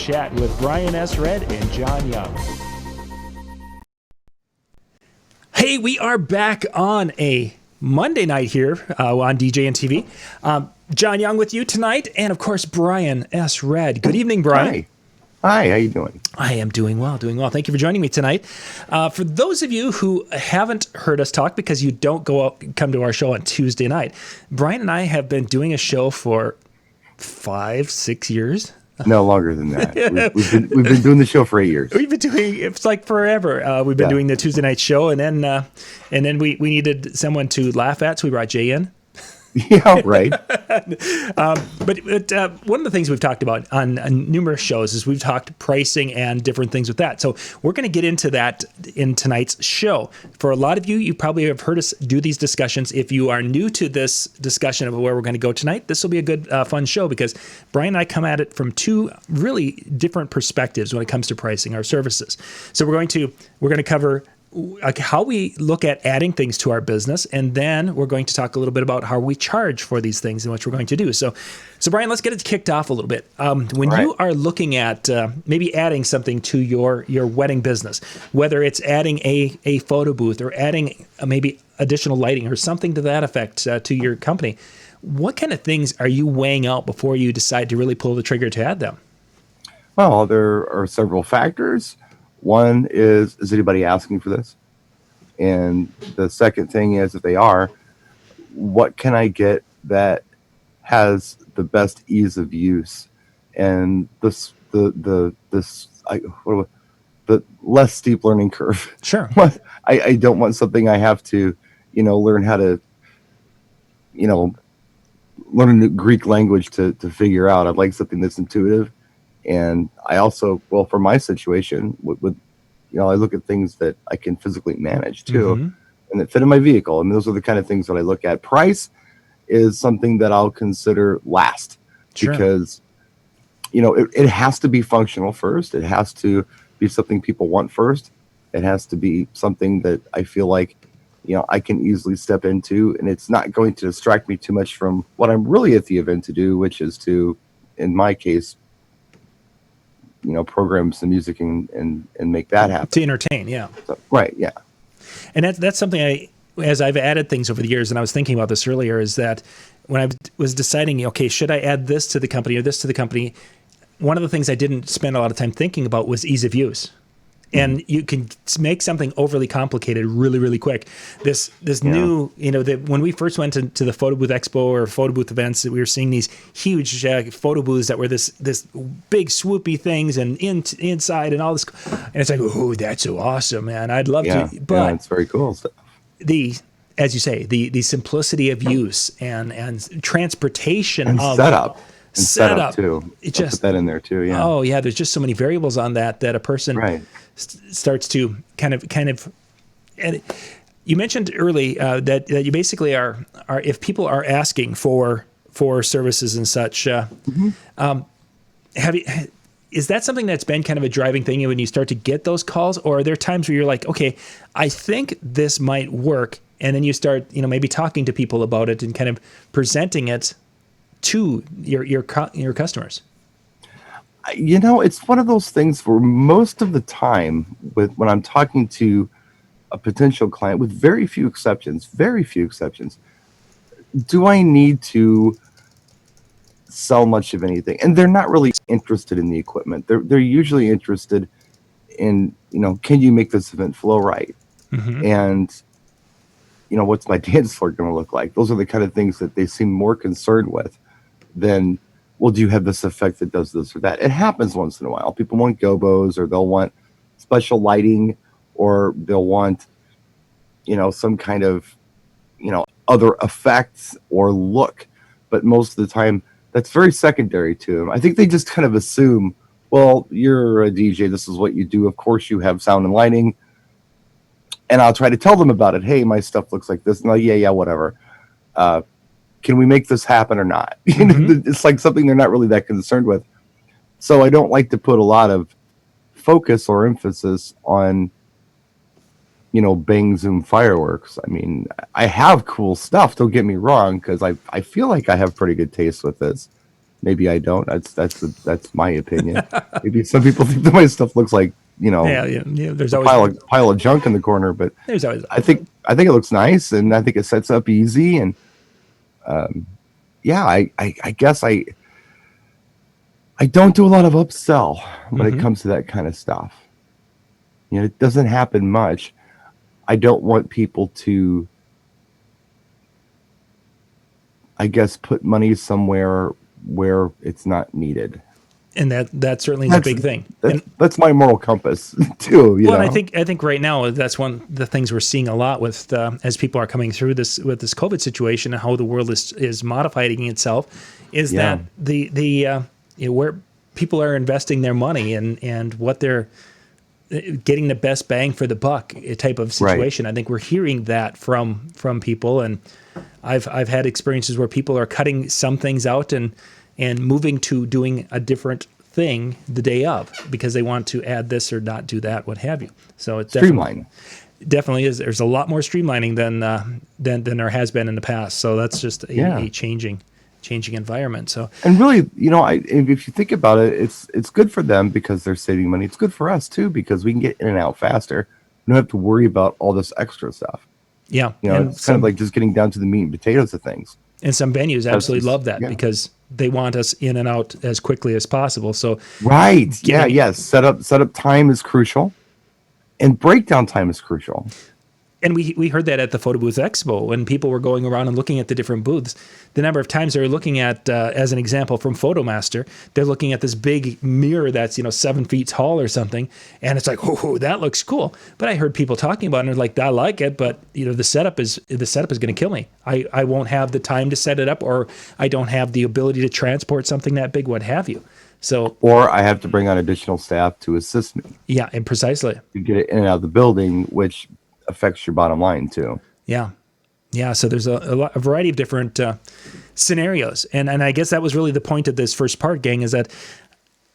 chat with Brian S. Red and John Young. Hey, we are back on a Monday night here on DJ and TV. John Young with you tonight, and of course, Brian S. Red. Good evening, Brian. Hi, how you doing? I am doing well, doing well. Thank you for joining me tonight. For those of you who haven't heard us talk because you don't come to our show on Tuesday night, Brian and I have been doing a show for 5-6 years. No, longer than that. We've been doing the show for 8 years. We've been doing it's like forever. We've been doing the Tuesday night show, and then we needed someone to laugh at, so we brought Jay in. Yeah, right. But one of the things we've talked about on numerous shows is we've talked pricing and different things with that. So we're going to get into that in tonight's show. For a lot of you, you probably have heard us do these discussions. If you are new to this discussion of where we're going to go tonight, this will be a good, fun show because Brian and I come at it from two really different perspectives when it comes to pricing our services. So we're going to cover how we look at adding things to our business, and then we're going to talk a little bit about how we charge for these things and what we're going to do. So Brian, let's get it kicked off a little bit. When you are looking at maybe adding something to your wedding business, whether it's adding a photo booth or adding maybe additional lighting or something to that effect to your company, what kind of things are you weighing out before you decide to really pull the trigger to add them? Well, there are several factors. One is anybody asking for this? And the second thing is, if they are, what can I get that has the best ease of use and the less steep learning curve? Sure. I don't want something I have to, learn how to, learn a new Greek language to figure out. I'd like something that's intuitive. And I also, for my situation, I look at things that I can physically manage too, and that fit in my vehicle. I mean, those are the kind of things that I look at. Price is something that I'll consider last because, it has to be functional first. It has to be something people want first. It has to be something that I feel like, I can easily step into, and it's not going to distract me too much from what I'm really at the event to do, which is to, in my case, program some music and make that happen. To entertain, yeah. So, right, yeah. And that's something as I've added things over the years, and I was thinking about this earlier, is that when I was deciding, okay, should I add this to the company or this to the company, one of the things I didn't spend a lot of time thinking about was ease of use. And you can make something overly complicated really, really quick. This new, when we first went to the Photo Booth Expo or photo booth events, we were seeing these huge photo booths that were this big swoopy things and inside and all this. And it's like, oh, that's so awesome, man. I'd love to. But it's very cool stuff. As you say, the simplicity of use and transportation and of setup. And setup too. I'll put that in there too. Yeah. Oh yeah. There's just so many variables on that a person starts to kind of. And you mentioned early that you basically are if people are asking for services and such. Is that something that's been kind of a driving thing when you start to get those calls, or are there times where you're like, okay, I think this might work, and then you start maybe talking to people about it and kind of presenting it to your customers? It's one of those things where most of the time when I'm talking to a potential client, with very few exceptions, do I need to sell much of anything? And they're not really interested in the equipment. They're usually interested in, can you make this event flow right? And what's my dance floor going to look like? Those are the kind of things that they seem more concerned with than, well, do you have this effect that does this or that? It happens once in a while. People want gobos, or they'll want special lighting, or they'll want, some kind of, other effects or look. But most of the time, that's very secondary to them. I think they just kind of assume, well, you're a DJ, this is what you do. Of course you have sound and lighting. And I'll try to tell them about it. Hey, my stuff looks like this. And yeah, whatever. Can we make this happen or not? It's like something they're not really that concerned with. So I don't like to put a lot of focus or emphasis on, bang zoom fireworks. I mean, I have cool stuff, don't get me wrong, because I feel like I have pretty good taste with this. Maybe I don't. That's my opinion. Maybe some people think that my stuff looks like, Yeah, yeah, yeah. There's a always pile of junk in the corner, but there's always I think it looks nice, and I think it sets up easy, and yeah, I guess I don't do a lot of upsell when it comes to that kind of stuff. It doesn't happen much. I don't want people to, I guess, put money somewhere where it's not needed. and that certainly is a big thing. And That's my moral compass too. well, and I think right now that's one of the things we're seeing a lot with as people are coming through this with this COVID situation and how the world is modifying itself, is Yeah. that the where people are investing their money and what they're getting the best bang for the buck type of situation. I think we're hearing that from people, and I've had experiences where people are cutting some things out and moving to doing a different thing the day of because they want to add this or not do that, what have you. So it's Streamline. definitely is. There's a lot more streamlining than there has been in the past. So that's just a changing environment. So And really, if you think about it, it's good for them because they're saving money. It's good for us too because we can get in and out faster. We don't have to worry about all this extra stuff. yeah, It's kind of like just getting down to the meat and potatoes of things. and some venues absolutely love that yeah. because they want us in and out as quickly as possible. So Right. Yeah. Yes. Setup time is crucial, and breakdown time is crucial. and we heard that at the Photo Booth Expo when people were going around and looking at the different booths. The number of times they were looking at, as an example from PhotoMaster, they're looking at this big mirror that's 7 feet tall or something, and it's like, oh, that looks cool. But I heard people talking about it, and they're like, I like it, but the setup is going to kill me. I won't have the time to set it up, or I don't have the ability to transport something that big, what have you. So, Or I have to bring on additional staff to assist me yeah, and precisely. to get it in and out of the building, which affects your bottom line too. Yeah. Yeah. So there's a variety of different scenarios. And I guess that was really the point of this first part, gang, is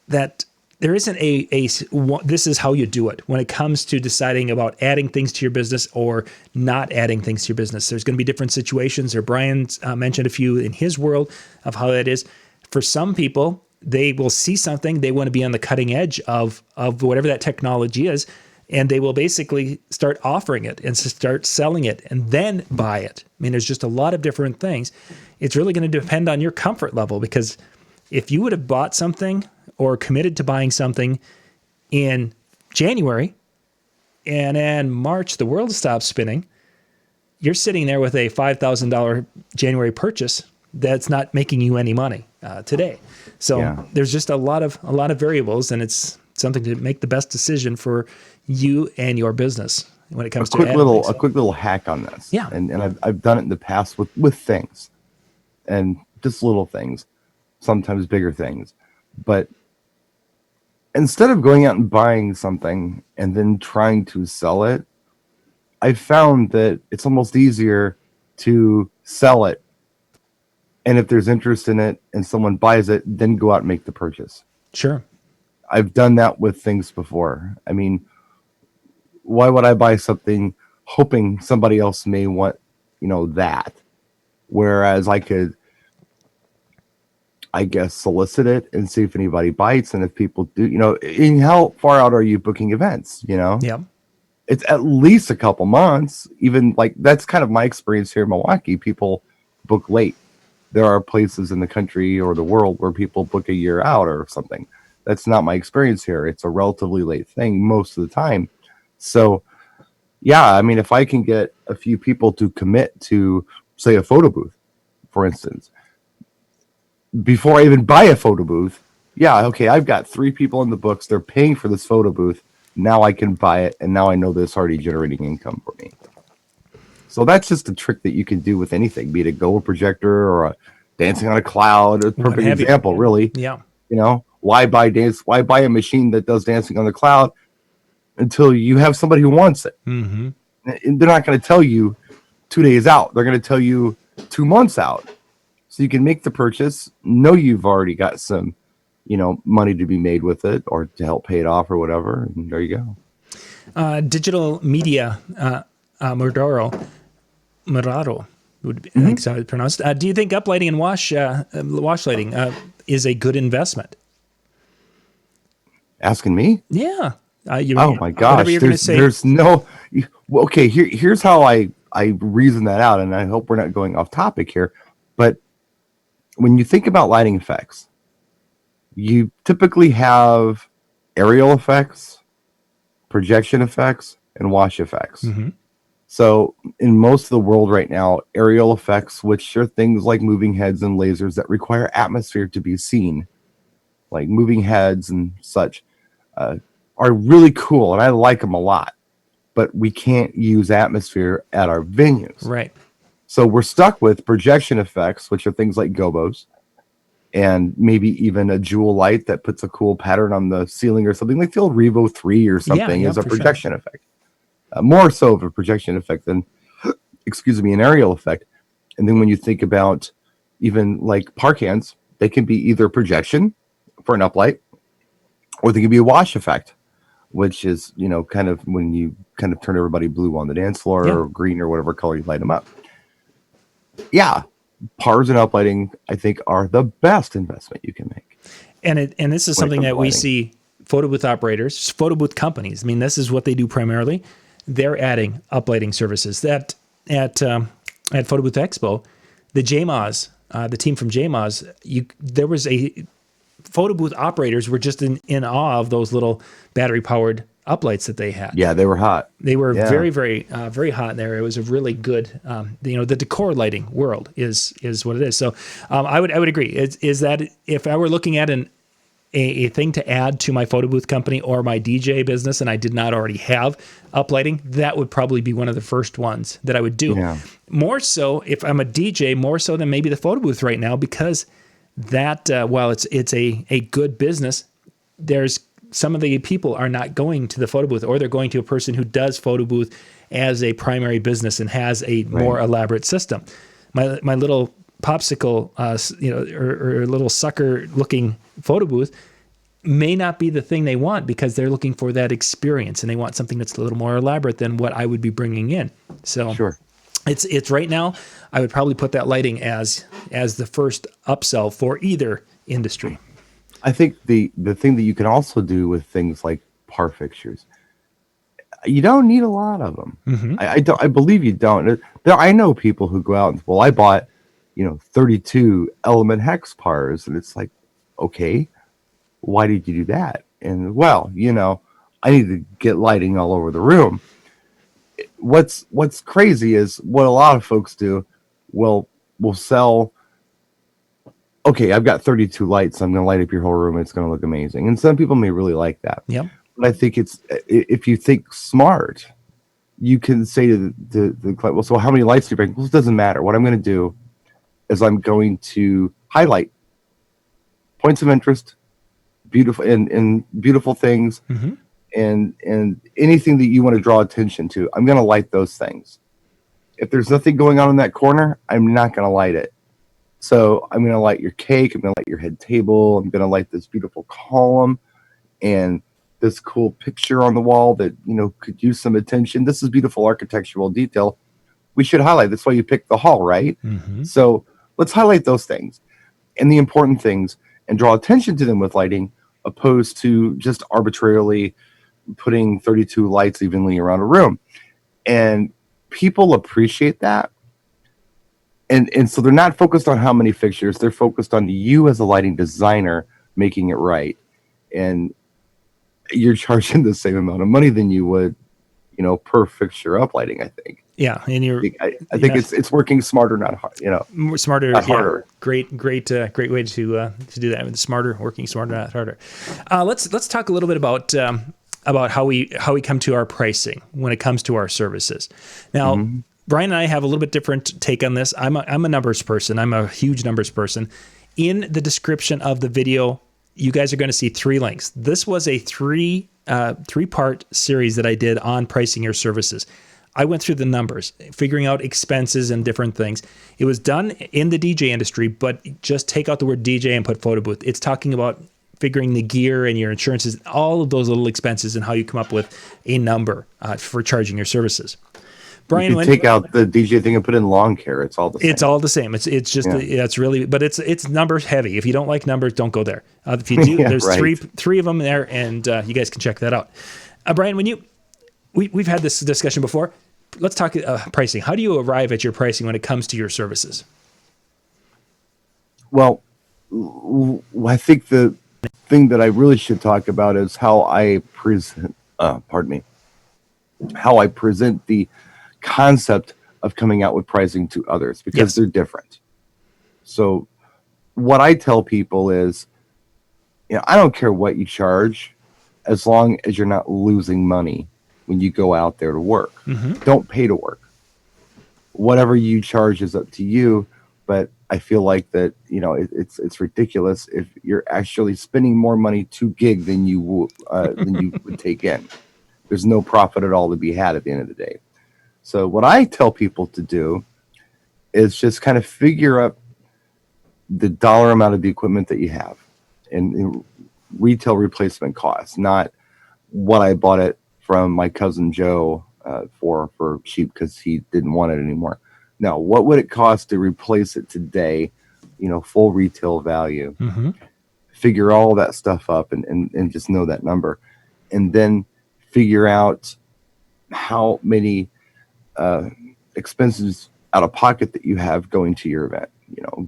that there isn't this is how you do it when it comes to deciding about adding things to your business or not adding things to your business. There's going to be different situations, or Brian mentioned a few in his world of how that is. For some people, they will see something, they want to be on the cutting edge of whatever that technology is, and they will basically start offering it and start selling it and then buy it. I mean, there's just a lot of different things. It's really going to depend on your comfort level, because if you would have bought something or committed to buying something in January and in March the world stops spinning, you're sitting there with a $5,000 January purchase that's not making you any money today. So there's just a lot of variables, and it's something to make the best decision for you and your business when it comes to a quick little hack on this. Yeah. And I've done it in the past with things, and just little things, sometimes bigger things. But instead of going out and buying something and then trying to sell it, I found that it's almost easier to sell it. And if there's interest in it and someone buys it, then go out and make the purchase. Sure. I've done that with things before. I mean, why would I buy something hoping somebody else may want, that? Whereas I could, I guess, solicit it and see if anybody bites. And if people do, and how far out are you booking events? Yeah. It's at least a couple months. Even like that's kind of my experience here in Milwaukee. People book late. There are places in the country or the world where people book a year out or something. That's not my experience here. It's a relatively late thing most of the time. So, yeah, I mean, if I can get a few people to commit to, say, a photo booth, for instance, before I even buy a photo booth, yeah, okay, I've got 3 people in the books. They're paying for this photo booth. Now I can buy it, and now I know that it's already generating income for me. So that's just a trick that you can do with anything, be it a Go projector or a dancing on a cloud. A perfect example, really. Yeah. Why buy a machine that does dancing on the cloud until you have somebody who wants it? Mm-hmm. And they're not going to tell you 2 days out. They're going to tell you 2 months out. So you can make the purchase, know you've already got some, money to be made with it or to help pay it off or whatever. And there you go. Digital media, Muraro would be, I think so it's pronounced. Do you think uplighting and wash lighting is a good investment? Asking me? Yeah. Oh my Whatever gosh, you're going to say. there's no. Well, okay, here's how I reason that out, and I hope we're not going off topic here. But when you think about lighting effects, you typically have aerial effects, projection effects, and wash effects. Mhm. So in most of the world right now, aerial effects, which are things like moving heads and lasers that require atmosphere to be seen, like moving heads and such, uh, are really cool, and I like them a lot. But we can't use atmosphere at our venues. Right. So we're stuck with projection effects, which are things like gobos, and maybe even a jewel light that puts a cool pattern on the ceiling or something like the old Revo 3 or Yeah, something yeah, is a for sure. projection effect. More so of a projection effect than, excuse me, an aerial effect. And then when you think about even like park hands, they can be either projection for an uplight, or they can be a wash effect, which is, kind of when you kind of turn everybody blue on the dance floor Yeah. or green or whatever color you light them up. Yeah, pars and uplighting, I think, are the best investment you can make. And this is when it something comes to that we lighting. see photo booth operators, photo booth companies. I mean, this is what they do primarily. They're adding uplighting services. That at Photo Booth Expo, the JMOS, the team from JMOS, there was a photo booth operators were just in awe of those little battery powered uplights that they had. Yeah, they were hot. They were Yeah. very, very, very hot in there. It was a really good, the decor lighting world is what it is. So I would agree. Is that if I were looking at a thing to add to my photo booth company or my DJ business, and I did not already have uplighting, that would probably be one of the first ones that I would do. Yeah. More so if I'm a DJ, more so than maybe the photo booth right now, because that while it's a good business, there's some of the people are not going to the photo booth, or they're going to a person who does photo booth as a primary business and has a more elaborate system. My little popsicle, or little sucker looking photo booth may not be the thing they want, because they're looking for that experience and they want something that's a little more elaborate than what I would be bringing in. So Sure. It's right now, I would probably put that lighting as the first upsell for either industry. I think the thing that you can also do with things like par fixtures, you don't need a lot of them. Mm-hmm. I believe you don't. I know people who go out and, well, I bought 32 element hex pars, and it's like, okay, why did you do that? And well, I need to get lighting all over the room. What's crazy is what a lot of folks do. Will sell. Okay, I've got 32 lights. I'm going to light up your whole room. It's going to look amazing. And some people may really like that. Yep. But I think if you think smart, you can say to the client, well, so how many lights do you bring? Well, it doesn't matter. What I'm going to do is I'm going to highlight points of interest, beautiful and beautiful things, Mm-hmm. and anything that you want to draw attention to. I'm going to light those things. If there's nothing going on in that corner, I'm not going to light it. So I'm going to light your cake. I'm going to light your head table. I'm going to light this beautiful column and this cool picture on the wall that, could use some attention. This is beautiful architectural detail. We should highlight. That's why you picked the hall, right? Mm-hmm. So let's highlight those things and the important things and draw attention to them with lighting, opposed to just arbitrarily putting 32 lights evenly around a room. And people appreciate that. And so they're not focused on how many fixtures. They're focused on you as a lighting designer making it right. And you're charging the same amount of money than you would, per fixture uplighting, I think. Yeah, and I think it's working smarter, not hard, smarter, not harder. Great way to do that. With smarter, working smarter, not harder. Let's talk a little bit about how we come to our pricing when it comes to our services. Now, Mm-hmm. Brian and I have a little bit different take on this. I'm a numbers person. I'm a huge numbers person. In the description of the video, you guys are going to see 3 links. This was a three-part series that I did on pricing your services. I went through the numbers, figuring out expenses and different things. It was done in the DJ industry, but just take out the word DJ and put photo booth. It's talking about figuring the gear and your insurances, all of those little expenses, and how you come up with a number for charging your services. You Brian, could when take out the DJ thing and put in lawn care. It's all the same. it's all the same. It's just Yeah. it's really, but it's numbers heavy. If you don't like numbers, don't go there. If you do, Yeah, there's right. three of them there, and you guys can check that out. Brian, we've had this discussion before. Let's talk pricing. How do you arrive at your pricing when it comes to your services? Well, I think the thing that I really should talk about is how I present. Pardon me. How I present the concept of coming out with pricing to others, because Yes. they're different. So what I tell people is, I don't care what you charge, as long as you're not losing money when you go out there to work. Don't pay to work. Whatever you charge is up to you, but I feel like that, it's ridiculous if you're actually spending more money to gig than you would take in. There's no profit at all to be had at the end of the day. So what I tell people to do is just kind of figure out the dollar amount of the equipment that you have and retail replacement costs, not what I bought it from my cousin Joe for cheap because he didn't want it anymore. No, what would it cost to replace it today? Full retail value. Figure all that stuff up and just know that number, and then figure out how many expenses out of pocket that you have going to your event.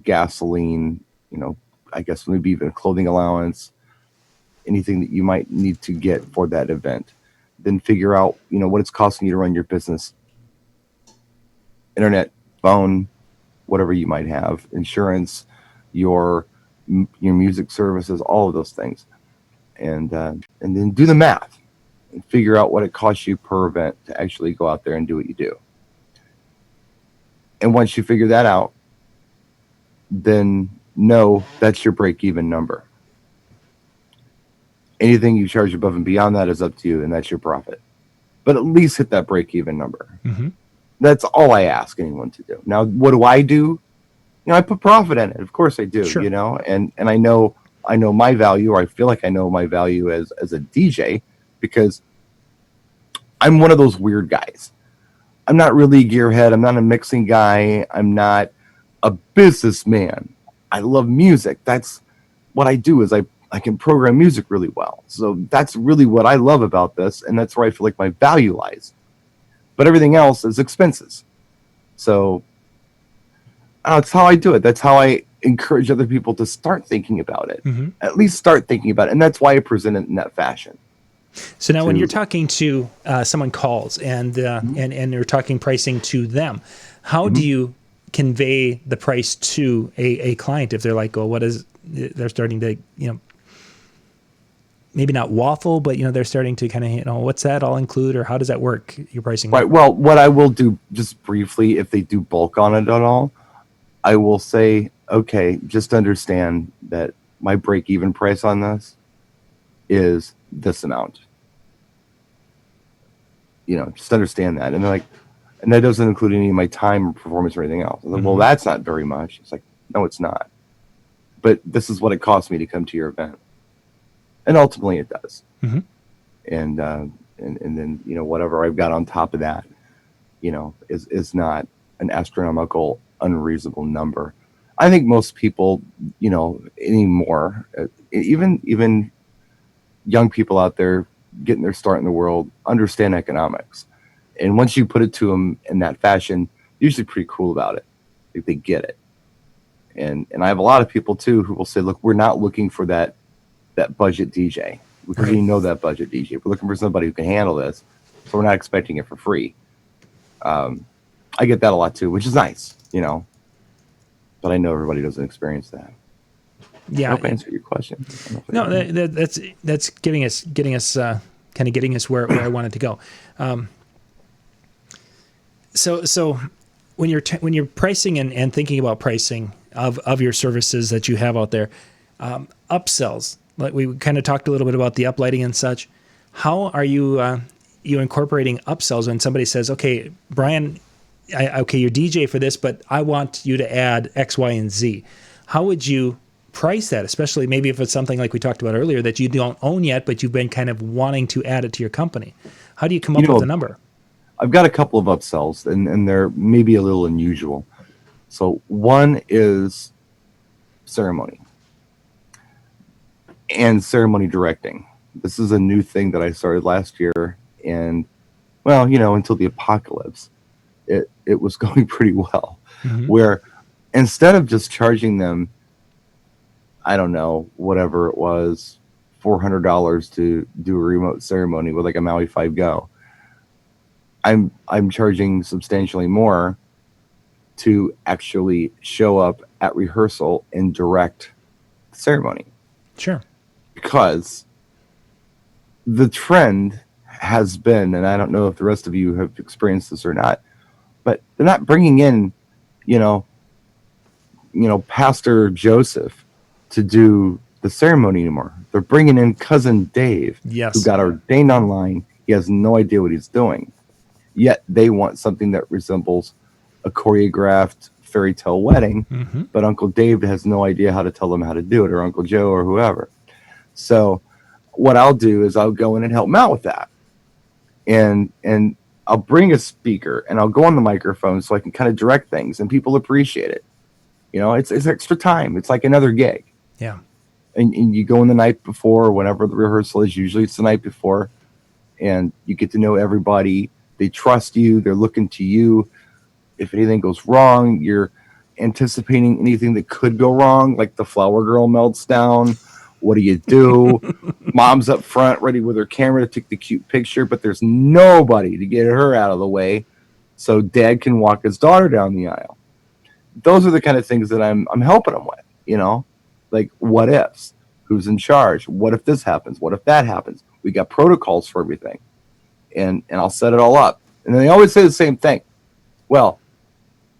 Gasoline. I guess maybe even a clothing allowance, anything that you might need to get for that event. Then figure out, what it's costing you to run your business, internet, phone, whatever you might have, insurance, your music services, all of those things, and then do the math and figure out what it costs you per event to actually go out there and do what you do. And once you figure that out, then know that's your break-even number. Anything you charge above and beyond that is up to you, and that's your profit. But at least hit that break-even number. That's all I ask anyone to do. Now, what do? I put profit in it. Of course I do. Sure. And I know my value, or I feel like I know my value as a DJ, because I'm one of those weird guys. I'm not really a gearhead. I'm not a mixing guy. I'm not a businessman. I love music. That's what I do. Is I can program music really well. So that's really what I love about this, and that's where I feel like my value lies. But everything else is expenses. So that's how I do it. That's how I encourage other people to start thinking about it. At least start thinking about it. And that's why I present it in that fashion. So now when you're talking to someone calls and you're talking pricing to them, how do you convey the price to a client if they're like, oh, they're starting to, maybe not waffle, but they're starting to kind of, what's that all include, or how does that work? Your pricing? Right. Well, what I will do just briefly, if they do bulk on it at all, I will say, okay, just understand that my break-even price on this is this amount. Just understand that. And they're like, and that doesn't include any of my time or performance or anything else. Like, well, that's not very much. It's like, no, it's not. But this is what it costs me to come to your event. And ultimately it does. And then, whatever I've got on top of that, is not an astronomical, unreasonable number. I think most people, anymore, even young people out there getting their start in the world, understand economics. And once you put it to them in that fashion, usually pretty cool about it. Like, they get it. And I have a lot of people too who will say, look, we're not looking for that budget DJ, because we know that budget DJ. We're looking for somebody who can handle this, so we're not expecting it for free. I get that a lot too, which is nice, but I know everybody doesn't experience that. Yeah. I hope I answered your question. No, that's getting us kind of getting us where I wanted to go. So when you're pricing and thinking about pricing of your services that you have out there, upsells, like we kind of talked a little bit about the uplighting and such. How are you incorporating upsells when somebody says, okay, Brian, okay, you're DJ for this, but I want you to add X, Y, and Z. How would you price that, especially maybe if it's something like we talked about earlier that you don't own yet, but you've been kind of wanting to add it to your company? How do you come up with a number? I've got a couple of upsells, and they're maybe a little unusual. So one is ceremony and ceremony directing. This is a new thing that I started last year, and well, until the apocalypse, it was going pretty well. Mm-hmm. Where instead of just charging them, I don't know, whatever it was, $400 to do a remote ceremony with like a Maui 5 Go, I'm charging substantially more to actually show up at rehearsal and direct the ceremony. Sure. Because the trend has been, and I don't know if the rest of you have experienced this or not, but they're not bringing in, Pastor Joseph to do the ceremony anymore. They're bringing in cousin Dave, Yes. who got ordained online. He has no idea what he's doing. Yet they want something that resembles a choreographed fairy tale wedding, Mm-hmm. but Uncle Dave has no idea how to tell them how to do it, or Uncle Joe, or whoever. So what I'll do is I'll go in and help them out with that. And I'll bring a speaker and I'll go on the microphone so I can kind of direct things, and people appreciate it. It's extra time. It's like another gig. Yeah. And you go in the night before, whenever the rehearsal is. Usually it's the night before, and you get to know everybody. They trust you. They're looking to you. If anything goes wrong, you're anticipating anything that could go wrong, like the flower girl melts down. What do you do? Mom's up front ready with her camera to take the cute picture, but there's nobody to get her out of the way so dad can walk his daughter down the aisle. Those are the kind of things that I'm helping them with, like what ifs, who's in charge, what if this happens, what if that happens. We got protocols for everything, and I'll set it all up. And then they always say the same thing. Well,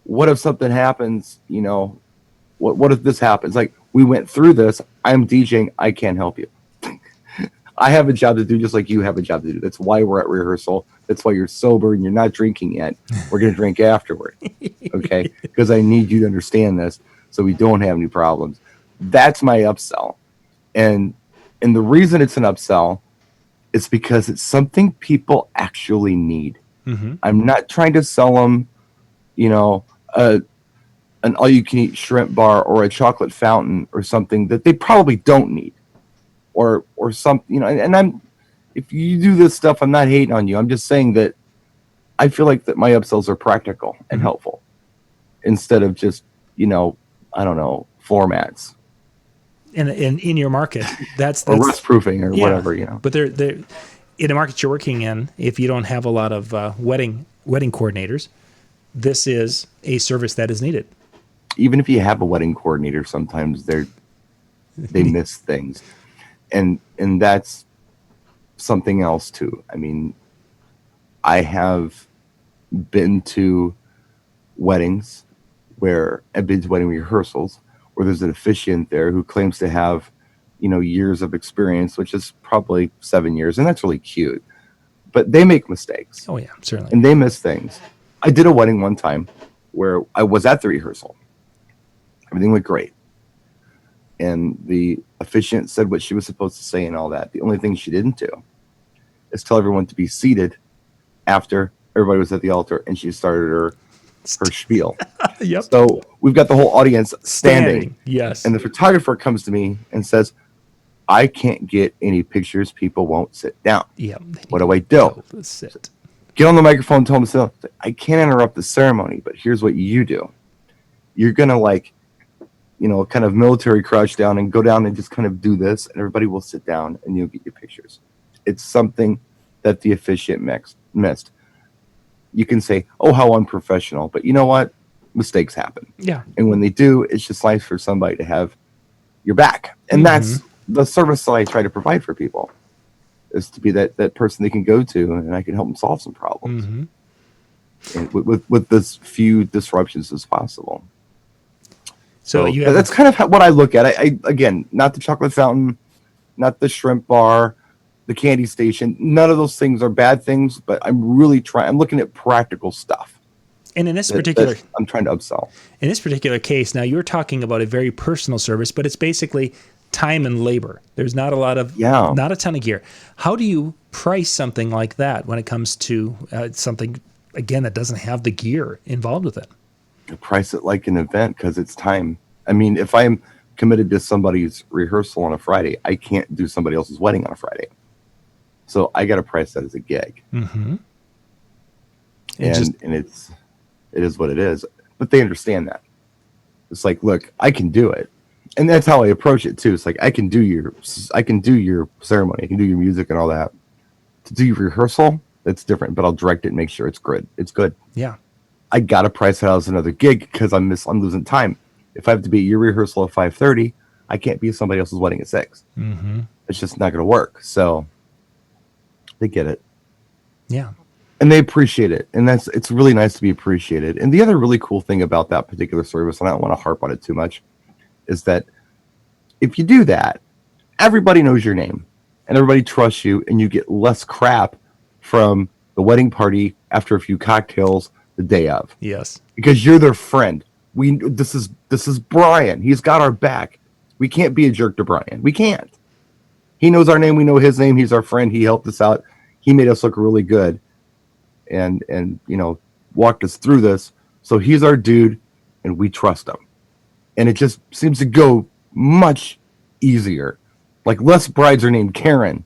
what if something happens? What if this happens? Like, we went through this. I'm DJing. I can't help you. I have a job to do just like you have a job to do. That's why we're at rehearsal. That's why you're sober and you're not drinking yet. We're going to drink afterward. Okay? Because I need you to understand this so we don't have any problems. That's my upsell. And the reason it's an upsell is because it's something people actually need. Mm-hmm. I'm not trying to sell them, an all-you-can-eat shrimp bar or a chocolate fountain or something that they probably don't need, or something. And I'm, if you do this stuff, I'm not hating on you. I'm just saying that I feel like that my upsells are practical and helpful instead of just, I don't know, formats. In your market, that's or rust proofing or whatever, But they're in the market you're working in. If you don't have a lot of wedding coordinators, this is a service that is needed. Even if you have a wedding coordinator, sometimes they miss things, and that's something else too. I mean, I have been to weddings where I've been to wedding rehearsals where there's an officiant there who claims to have, years of experience, which is probably 7 years, and that's really cute. But they make mistakes. Oh yeah, certainly. And they miss things. I did a wedding one time where I was at the rehearsal. Everything went great. And the officiant said what she was supposed to say and all that. The only thing she didn't do is tell everyone to be seated after everybody was at the altar and she started her spiel. Yep. So we've got the whole audience standing. Yes. And the photographer comes to me and says, I can't get any pictures. People won't sit down. Yep. What do I do? Sit. Get on the microphone and tell them to sit down. I can't interrupt the ceremony, but here's what you do. You're going to kind of military crouch down and go down and just kind of do this, and everybody will sit down and you'll get your pictures. It's something that the officiant missed. You can say, oh, how unprofessional, but you know what? Mistakes happen. Yeah. And when they do, it's just nice for somebody to have your back. And that's the service that I try to provide for people, is to be that person they can go to, and I can help them solve some problems. And with as few disruptions as possible. So that's kind of what I look at. I again, not the chocolate fountain, not the shrimp bar, the candy station. None of those things are bad things, but I'm really I'm looking at practical stuff. And in this particular, I'm trying to upsell. In this particular case, now you're talking about a very personal service, but it's basically time and labor. There's not a ton of gear. How do you price something like that when it comes to something again, that doesn't have the gear involved with it. Price it like an event because it's time. I mean, if I'm committed to somebody's rehearsal on a Friday, I can't do somebody else's wedding on a Friday. So I got to price that as a gig. Mm-hmm. And it is what it is. But they understand that. It's like, look, I can do it. And that's how I approach it too. It's like, I can do your ceremony. I can do your music and all that. To do your rehearsal, that's different, but I'll direct it and make sure it's good. It's good. Yeah. I got to price it out as another gig because I'm losing time. If I have to be at your rehearsal at 5:30, I can't be at somebody else's wedding at 6. Mm-hmm. It's just not going to work. So they get it. Yeah. And they appreciate it. And it's really nice to be appreciated. And the other really cool thing about that particular service, and I don't want to harp on it too much, is that if you do that, everybody knows your name and everybody trusts you, and you get less crap from the wedding party after a few cocktails the day of. Yes. Because you're their friend. This is Brian. He's got our back. We can't be a jerk to Brian. We can't. He knows our name. We know his name. He's our friend. He helped us out. He made us look really good. And walked us through this. So he's our dude, and we trust him. And it just seems to go much easier. Like less brides are named Karen,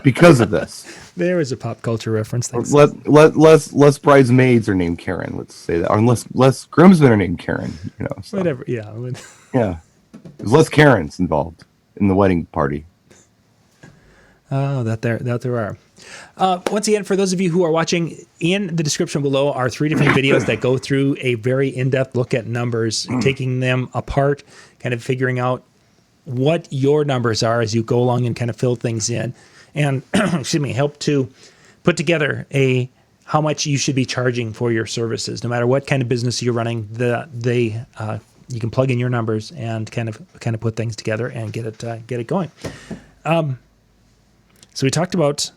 because of this. There is a pop culture reference. Less bridesmaids are named Karen. Let's say that. Or less groomsmen are named Karen. So. Whatever. Yeah. Yeah. There's less Karens involved in the wedding party. Oh, that there are. Once again, for those of you who are watching, in the description below are 3 different videos that go through a very in-depth look at numbers, taking them apart, kind of figuring out what your numbers are as you go along and kind of fill things in, and help to put together how much you should be charging for your services, no matter what kind of business you're running. You can plug in your numbers and kind of put things together and get it going. So we talked about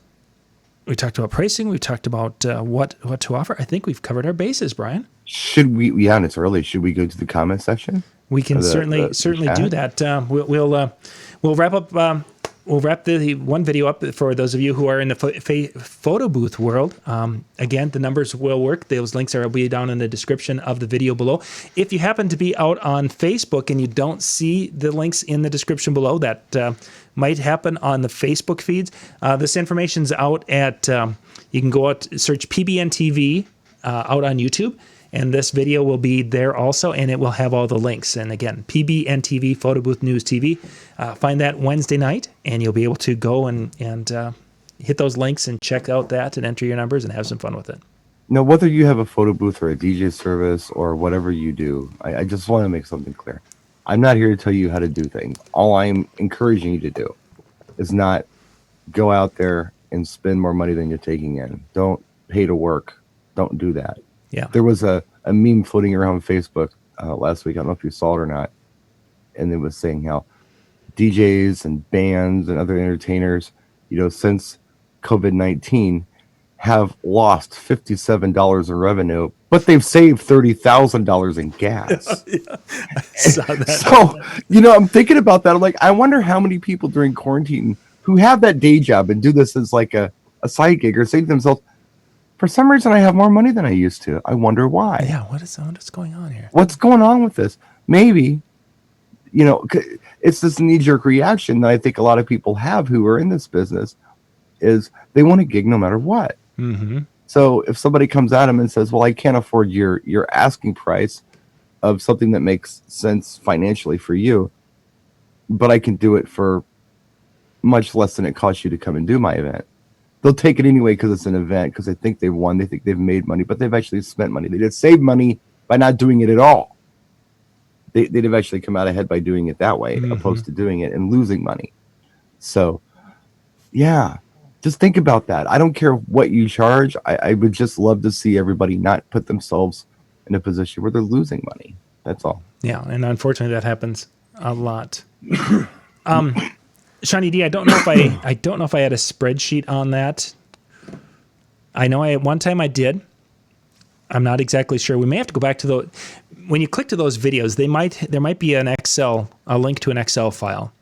pricing. We talked about what to offer. I think we've covered our bases, Brian. Should we? Yeah, and it's early. Should we go to the comment section? We can certainly do that. We'll wrap up. We'll wrap the one video up for those of you who are in the photo booth world. Again, the numbers will work. Those links will be down in the description of the video below. If you happen to be out on Facebook and you don't see the links in the description below, that might happen on the Facebook feeds. This information's out at, you can go out, search PBN TV out on YouTube. And this video will be there also, and it will have all the links. And again, PBN TV, Photo Booth News TV. Find that Wednesday night, and you'll be able to go and hit those links and check out that and enter your numbers and have some fun with it. Now, whether you have a photo booth or a DJ service or whatever you do, I just want to make something clear. I'm not here to tell you how to do things. All I'm encouraging you to do is not go out there and spend more money than you're taking in. Don't pay to work. Don't do that. Yeah. There was a meme floating around Facebook last week. I don't know if you saw it or not. And it was saying how DJs and bands and other entertainers, since COVID-19 have lost $57 in revenue, but they've saved $30,000 in gas. Yeah, I saw that. So, I'm thinking about that. I'm like, I wonder how many people during quarantine who have that day job and do this as like a side gig or say to themselves, for some reason, I have more money than I used to. I wonder why. Yeah, what's going on here? What's going on with this? Maybe, it's this knee-jerk reaction that I think a lot of people have who are in this business is they want a gig no matter what. Mm-hmm. So if somebody comes at them and says, well, I can't afford your asking price of something that makes sense financially for you, but I can do it for much less than it costs you to come and do my event. They'll take it anyway because it's an event, because they think they've won, they think they've made money, but they've actually spent money. They did save money by not doing it at all. They'd have actually come out ahead by doing it that way, opposed to doing it and losing money. So, yeah, just think about that. I don't care what you charge. I would just love to see everybody not put themselves in a position where they're losing money. That's all. Yeah, and unfortunately, that happens a lot. Shawnee D, I don't know if I had a spreadsheet on that. I know at one time I did. I'm not exactly sure. We may have to go back to when you click to those videos, there might be a link to an Excel file.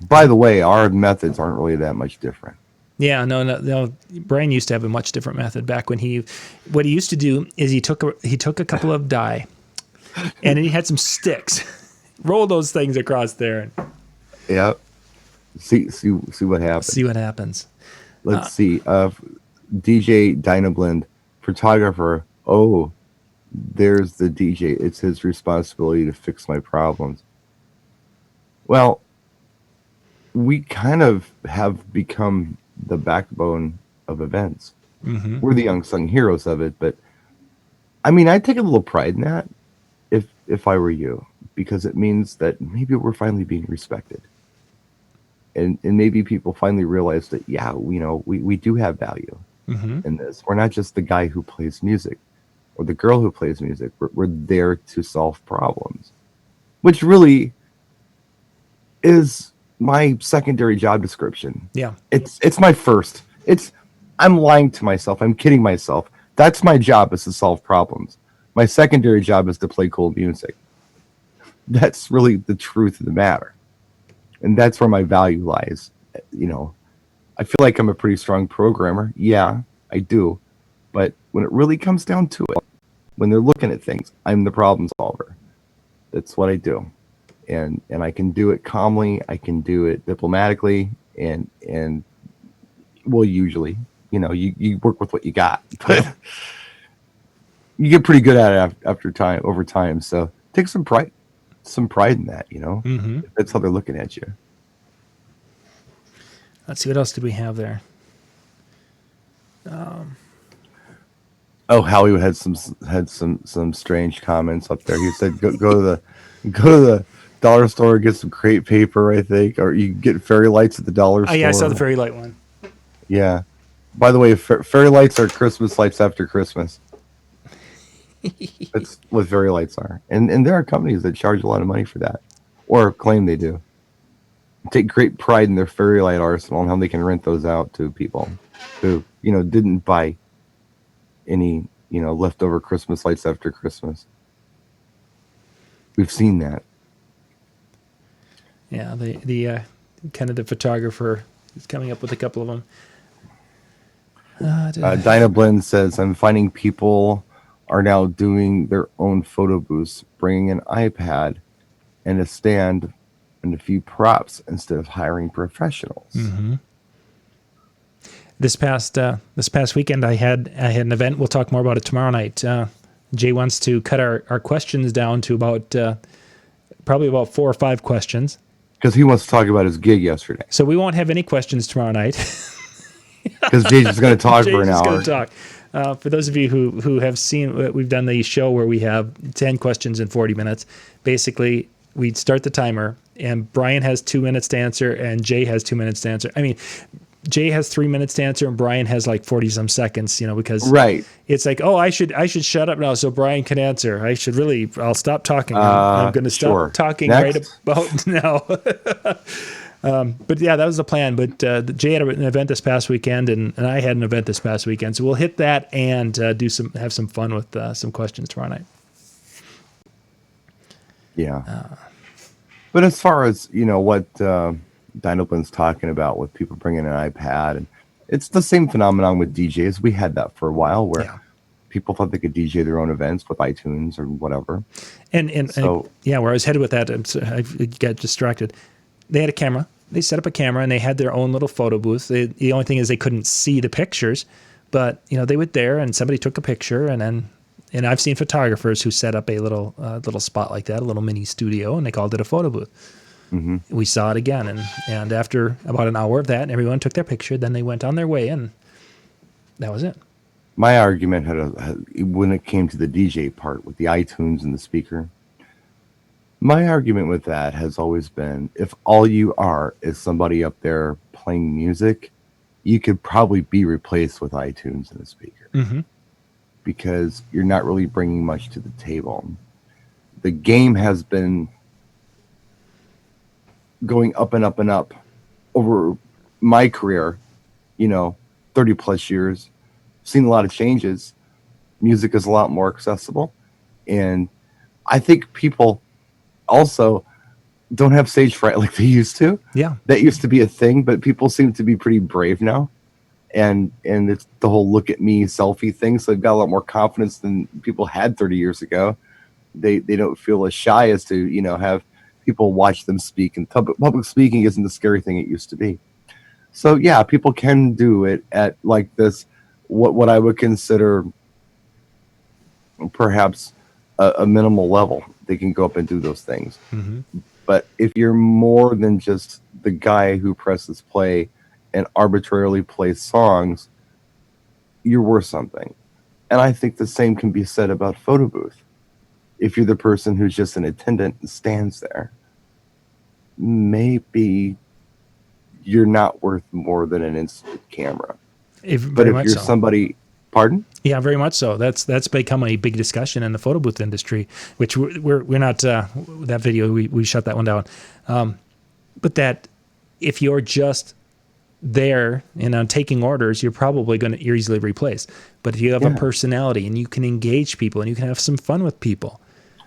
By the way, our methods aren't really that much different. Yeah, no. Brian used to have a much different method back when what he used to do is he took a couple of die, and then he had some sticks, roll those things across there, and Yeah. See what happens. see what happens. Let's see. DJ Dynablend, photographer. Oh, there's the DJ. It's his responsibility to fix my problems. Well, we kind of have become the backbone of events. Mm-hmm. We're the unsung heroes of it, but I mean, I take a little pride in that if I were you, because it means that maybe we're finally being respected. And maybe people finally realize that, yeah, we do have value Mm-hmm. in this. We're not just the guy who plays music or the girl who plays music. We're there to solve problems, which really is my secondary job description. Yeah. It's my first. I'm lying to myself. I'm kidding myself. That's my job, is to solve problems. My secondary job is to play cool music. That's really the truth of the matter. And that's where my value lies. I feel like I'm a pretty strong programmer. Yeah, I do. But when it really comes down to it, when they're looking at things, I'm the problem solver. That's what I do. And I can do it calmly, I can do it diplomatically, and well, usually, you work with what you got, but you get pretty good at it over time. So take some pride in that, Mm-hmm. if that's how they're looking at you. Let's see, what else did we have there? Oh, Howie had some strange comments up there. He said, go to the dollar store, get some crepe paper, I think, or you can get fairy lights at the dollar store. Oh, yeah, I saw the fairy light one. Yeah. By the way, fairy lights are Christmas lights after Christmas. That's what fairy lights are. And there are companies that charge a lot of money for that, or claim they do. Take great pride in their fairy light arsenal and how they can rent those out to people who, didn't buy any, leftover Christmas lights after Christmas. We've seen that. Yeah, the kind of the photographer is coming up with a couple of them. Dinah Blend says, I'm finding people are now doing their own photo booths, bringing an iPad and a stand and a few props instead of hiring professionals. Mm-hmm. This past weekend, I had an event. We'll talk more about it tomorrow night. Jay wants to cut our questions down to probably about 4 or 5 questions. Because he wants to talk about his gig yesterday. So we won't have any questions tomorrow night. Because Jay's just going to talk for an hour. Jay's going to talk. For those of you who have seen, we've done the show where we have 10 questions in 40 minutes. Basically, we start the timer, and Brian has 2 minutes to answer, and Jay has 2 minutes to answer. I mean, Jay has 3 minutes to answer, and Brian has like 40 some seconds, because right. It's like, oh, I should shut up now so Brian can answer. I'll stop talking. I'm going to stop talking Next. right about now. But yeah, that was the plan. But Jay had an event this past weekend, and I had an event this past weekend. So we'll hit that and have some fun with some questions tomorrow night. Yeah. But as far as, what Dinoblin's talking about with people bringing an iPad, and it's the same phenomenon with DJs. We had that for a while where people thought they could DJ their own events with iTunes or whatever. And where I was headed with that, I got distracted. They had a camera. They set up a camera, and they had their own little photo booth. The only thing is they couldn't see the pictures, but they went there, and somebody took a picture, and I've seen photographers who set up a little spot like that, a little mini studio, and they called it a photo booth. Mm-hmm. We saw it again, and after about an hour of that, everyone took their picture. Then they went on their way, and that was it. My argument when it came to the DJ part with the iTunes and the speaker, my argument with that has always been, if all you are is somebody up there playing music, you could probably be replaced with iTunes and a speaker. Mm-hmm. Because you're not really bringing much to the table. The game has been going up and up and up over my career, 30 plus years. Seen a lot of changes. Music is a lot more accessible. And I think people also don't have stage fright like they used to. Yeah. That used to be a thing, but people seem to be pretty brave now. and it's the whole look at me selfie thing. So they've got a lot more confidence than people had 30 years ago. They don't feel as shy as to have people watch them speak. And public speaking isn't the scary thing it used to be. So yeah, people can do it at like this, what I would consider perhaps a minimal level. They can go up and do those things. Mm-hmm. But if you're more than just the guy who presses play and arbitrarily plays songs, you're worth something. And I think the same can be said about photo booth. If you're the person who's just an attendant and stands there, maybe you're not worth more than an instant camera. But if you're somebody, pardon? Yeah, very much so. That's become a big discussion in the photo booth industry, which we're not. That video we shut that one down. But that if you're just there and taking orders, you're probably you're easily replaced. But if you have a personality and you can engage people and you can have some fun with people,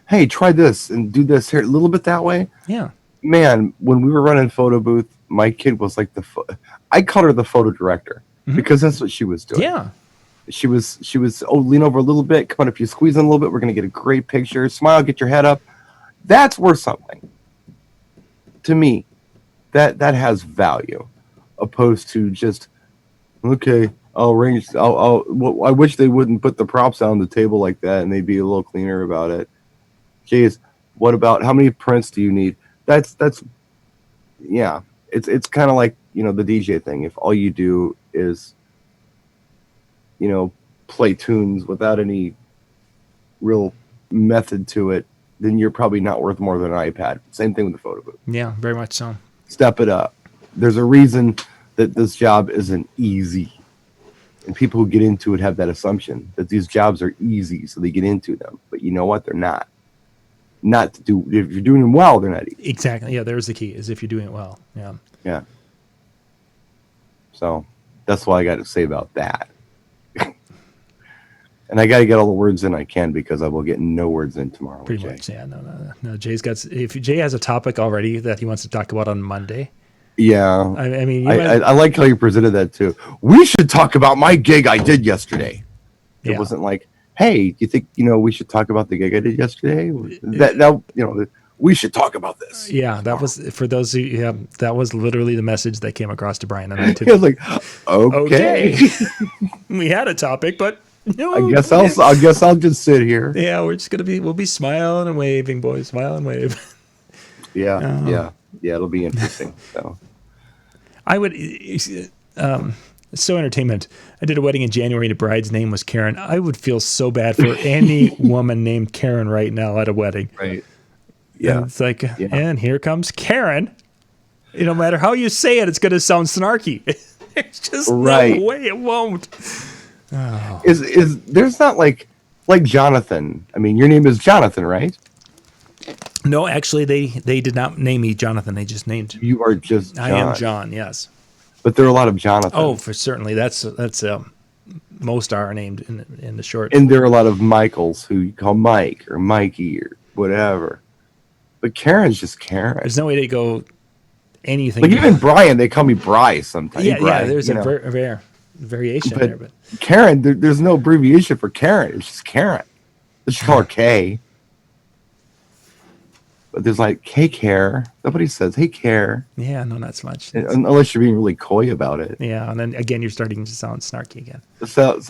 hey, try this and do this here a little bit that way. Yeah, man, when we were running photo booth, my kid was like I called her the photo director because that's what she was doing. Yeah. She was lean over a little bit, come on, if you squeeze in a little bit, we're going to get a great picture. Smile, get your head up. That's worth something. To me, that has value, opposed to just, okay, I'll arrange. I wish they wouldn't put the props on the table like that, and they'd be a little cleaner about it. Geez, what about how many prints do you need? That's yeah. It's kind of like the DJ thing. If all you do is play tunes without any real method to it, then you're probably not worth more than an iPad. Same thing with the photo booth. Yeah, very much so. Step it up. There's a reason that this job isn't easy. And people who get into it have that assumption that these jobs are easy, so they get into them. But you know what? They're not. Not to do. If you're doing them well, they're not easy. Exactly. Yeah, there's the key, is if you're doing it well. Yeah. Yeah. So that's what I got to say about that. And I got to get all the words in I can, because I will get no words in tomorrow. Pretty much, yeah. No. Jay's got. If Jay has a topic already that he wants to talk about on Monday. Yeah. I mean, I like how you presented that too. We should talk about my gig I did yesterday. It wasn't like, hey, do you think we should talk about the gig I did yesterday? We should talk about this. Yeah, that was for those who. That was literally the message that came across to Brian and I today. I was like, okay. We had a topip, but no. I guess I'll just sit here. Yeah, we'll be smiling and waving, boys. Smile and wave. Yeah. It'll be interesting. So, I would. So entertainment. I did a wedding in January. The bride's name was Karen. I would feel so bad for any woman named Karen right now at a wedding. Right. Yeah. And it's like, and here comes Karen. No matter how you say it, it's going to sound snarky. There's just no way it won't. Oh. Is there's not like Jonathan? I mean, your name is Jonathan, right? No, actually, they did not name me Jonathan. They just named you are just John. I am John. Yes, but there are a lot of Jonathan. Oh, for certainly, that's most are named in the short. And there are a lot of Michaels who you call Mike or Mikey or whatever. But Karen's just Karen. There's no way they go anything. Like even Brian, they call me Bryce sometimes. Yeah. There's a variation there, but Karen, there's no abbreviation for Karen. It's just Karen. Let's just call her K. But there's like K-Care. Nobody says, hey, Care. Yeah, no, not so much. Unless you're being really coy about it. Yeah, and then again, you're starting to sound snarky again. So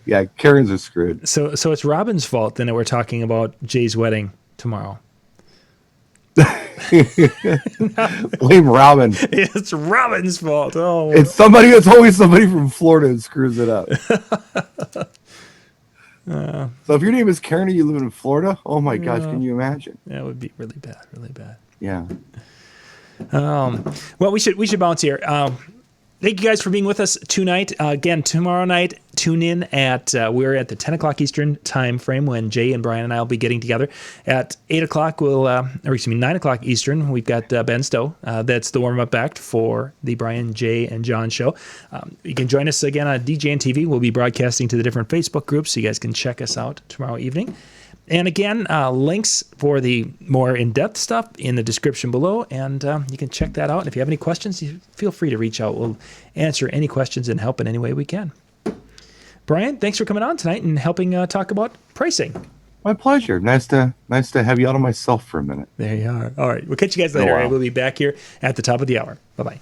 yeah, Karens are screwed. So it's Robin's fault then that we're talking about Jay's wedding tomorrow. Blame Robin. It's Robin's fault. Oh, it's always somebody from Florida who screws it up. So if your name is Karen and you live in Florida, oh my gosh, can you imagine? That would be really bad, really bad. Yeah. Well, we should bounce here. Thank you guys for being with us tonight. Again, tomorrow night, tune in at we're at the 10 o'clock Eastern time frame when Jay and Brian and I will be getting together. At 8 o'clock, 9 o'clock Eastern, we've got Ben Stowe. That's the warm-up act for the Brian, Jay, and John show. You can join us again on DJ and TV. We'll be broadcasting to the different Facebook groups, so you guys can check us out tomorrow evening. And again, links for the more in-depth stuff in the description below, and you can check that out. And if you have any questions, feel free to reach out. We'll answer any questions and help in any way we can. Brian, thanks for coming on tonight and helping talk about pricing. My pleasure. Nice to have you out of myself for a minute. There you are. All right. We'll catch you guys later. We'll be back here at the top of the hour. Bye-bye.